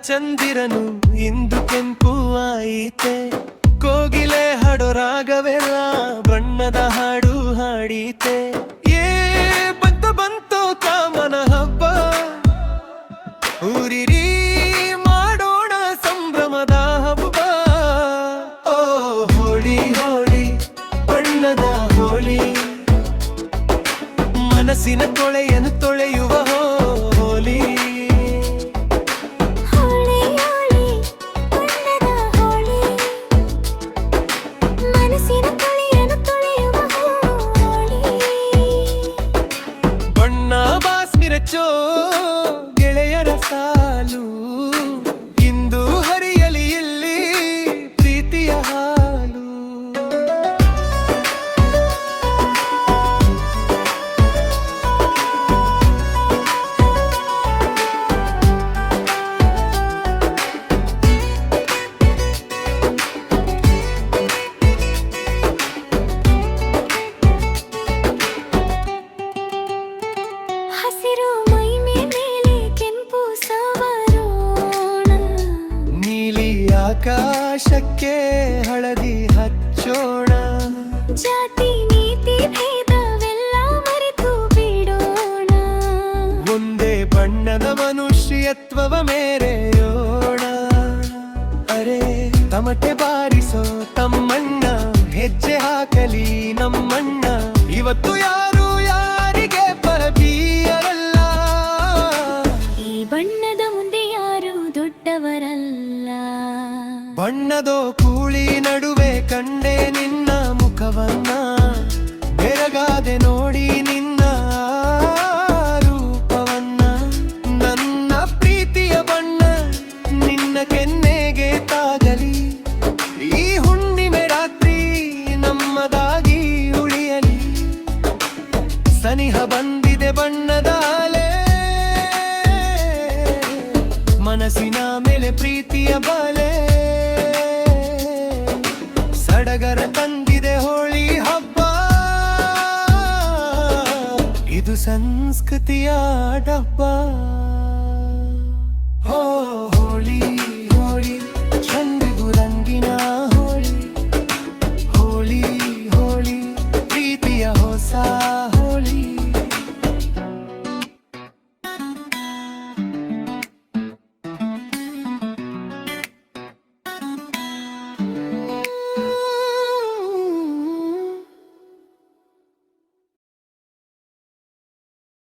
ಚಂದಿರನು ಇಂದು ಕೆಂಪು ಆಯಿತೆ, ಕೋಗಿಲೆ ಹಾಡೋ ರಾಗವೆಲ್ಲ ಬಣ್ಣದ ಹಾಡು ಹಾಡೀತೆ. ಬಂತು ಕಾಮನ ಹಬ್ಬ, ಊರಿರಿ ಮಾಡೋಣ ಸಂಭ್ರಮದ ಹಬ್ಬ. ಓ ಹೋಳಿ ಹೋಳಿ ಬಣ್ಣದ ಹೋಳಿ, ಮನಸ್ಸಿನ ತೊಳೆಯನ್ನು ತೊಳೆಯುವ ಹೋಳಿ. ಬಾಸ್ಮಿರಚೋ ಗೆಳೆಯರ ಸಾಲು, ಇಂದು ಹರಿಯಲಿ ಇಲ್ಲಿ ಪ್ರೀತಿಯ ಹಾಲು. ಹಸಿರು ಮೈ ಮೇಲೆ ಕೆಂಪು ಸವರೋಣ, ನೀಲಿ ಆಕಾಶಕ್ಕೆ ಹಳದಿ ಹಚ್ಚೋಣ. ಜಾತಿ ನೀತಿ ಭೇದವೆಲ್ಲ ಮರೆತು ಬಿಡೋಣ, ಒಂದೇ ಬಣ್ಣದ ಮನುಷ್ಯತ್ವವ ಮೇರೆಯೋಣ. ಅರೆ ತಮಟೆ ಬಾರಿಸೋ ತಮ್ಮಣ್ಣ, ಹೆಜ್ಜೆ ಹಾಕಲಿ ನಮ್ಮಣ್ಣ. ಇವತ್ತು ಯಾರು ಯಾರಿಗೆ ಪರಬೀಯರಲ್ಲ, ಈ ಬಣ್ಣದ ಮುಂದೆ ಯಾರು ದೊಡ್ಡವರಲ್ಲ. ಬಣ್ಣದೋ ಕೂಳಿ ನಡುವೆ ಕಂಡೆ ನಿನ್ನ ಮುಖವನ್ನ, ಬೆರಗಾದೆ ನೋಡಿ ನಿನ್ನ ರೂಪವನ್ನ. ನನ್ನ ಪ್ರೀತಿಯ ಬಣ್ಣ ನಿನ್ನ ಕೆನ್ನೆಗೆ ತಾಗಲಿ, ಈ ಹುಣ್ಣಿಮೆ ರಾತ್ರಿ ನಮ್ಮದಾಗಿ ಉಳಿಯಲಿ. ಸನಿಹ ಬಂದಿದೆ ಬಣ್ಣದ ಅಲೆ, ಮನಸ್ಸಿನ ಮೇಲೆ ಪ್ರೀತಿಯ ಬಲೆ. ಸಡಗರ ತಂದಿದೆ ಹೋಳಿ ಹಬ್ಬ, ಇದು ಸಂಸ್ಕೃತಿಯ ಡಬ್ಬ.